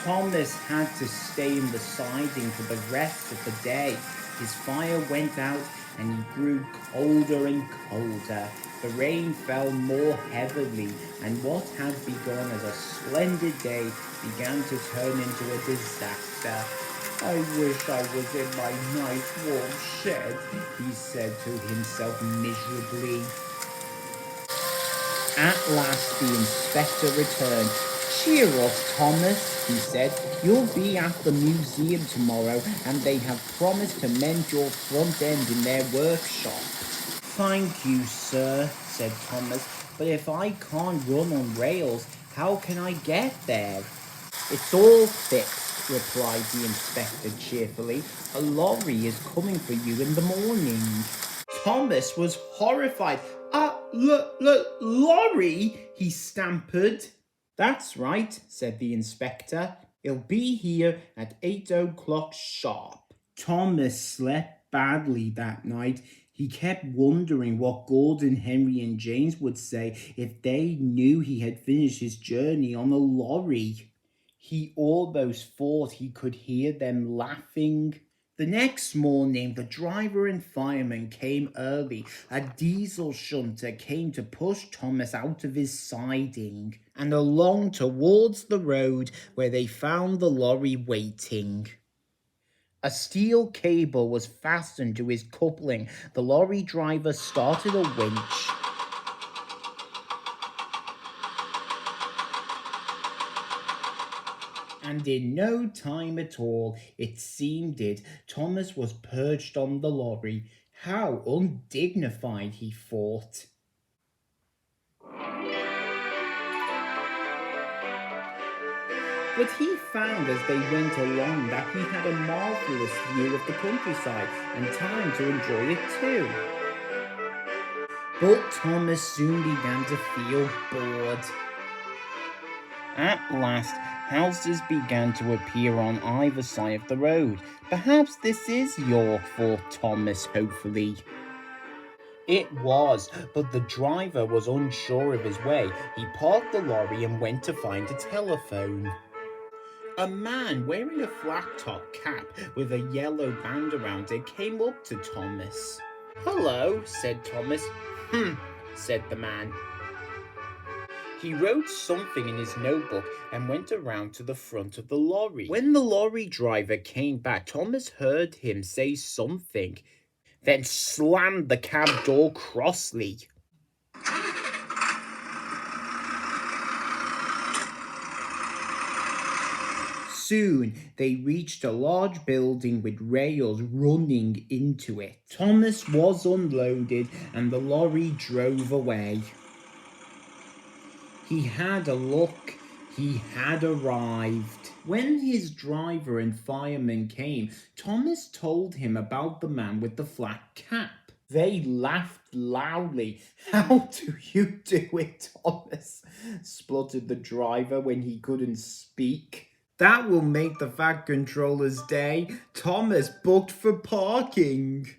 Thomas had to stay in the siding for the rest of the day. His fire went out and he grew colder and colder. The rain fell more heavily, and what had begun as a splendid day began to turn into a disaster. "I wish I was in my nice warm shed," he said to himself miserably. At last the inspector returned. "Cheer up, Thomas," he said. "You'll be at the museum tomorrow, and they have promised to mend your front end in their workshop." "Thank you, sir," said Thomas, "but if I can't run on rails, how can I get there?" "It's all fixed," replied the inspector cheerfully. "A lorry is coming for you in the morning." Thomas was horrified. Lorry?" he stammered. "That's right," said the inspector. "It'll be here at 8 o'clock sharp." Thomas slept badly that night. He kept wondering what Gordon, Henry, and James would say if they knew he had finished his journey on a lorry. He almost thought he could hear them laughing. The next morning, the driver and fireman came early. A diesel shunter came to push Thomas out of his siding and along towards the road where they found the lorry waiting. A steel cable was fastened to his coupling. The lorry driver started a winch. And in no time at all, it seemed Thomas was perched on the lorry. How undignified, he thought. But he found as they went along that he had a marvellous view of the countryside and time to enjoy it too. But Thomas soon began to feel bored. At last, houses began to appear on either side of the road. "Perhaps this is York," thought Thomas hopefully. It was, but the driver was unsure of his way. He parked the lorry and went to find a telephone. A man wearing a flat-top cap with a yellow band around it came up to Thomas. "Hello," said Thomas. Said the man. He wrote something in his notebook and went around to the front of the lorry. When the lorry driver came back, Thomas heard him say something, then slammed the cab door crossly. Soon they reached a large building with rails running into it. Thomas was unloaded and the lorry drove away. He had a look. He had arrived. When his driver and fireman came, Thomas told him about the man with the flat cap. They laughed loudly. "How do you do it, Thomas?" spluttered the driver when he couldn't speak. "That will make the Fat Controller's day. Thomas booked for parking."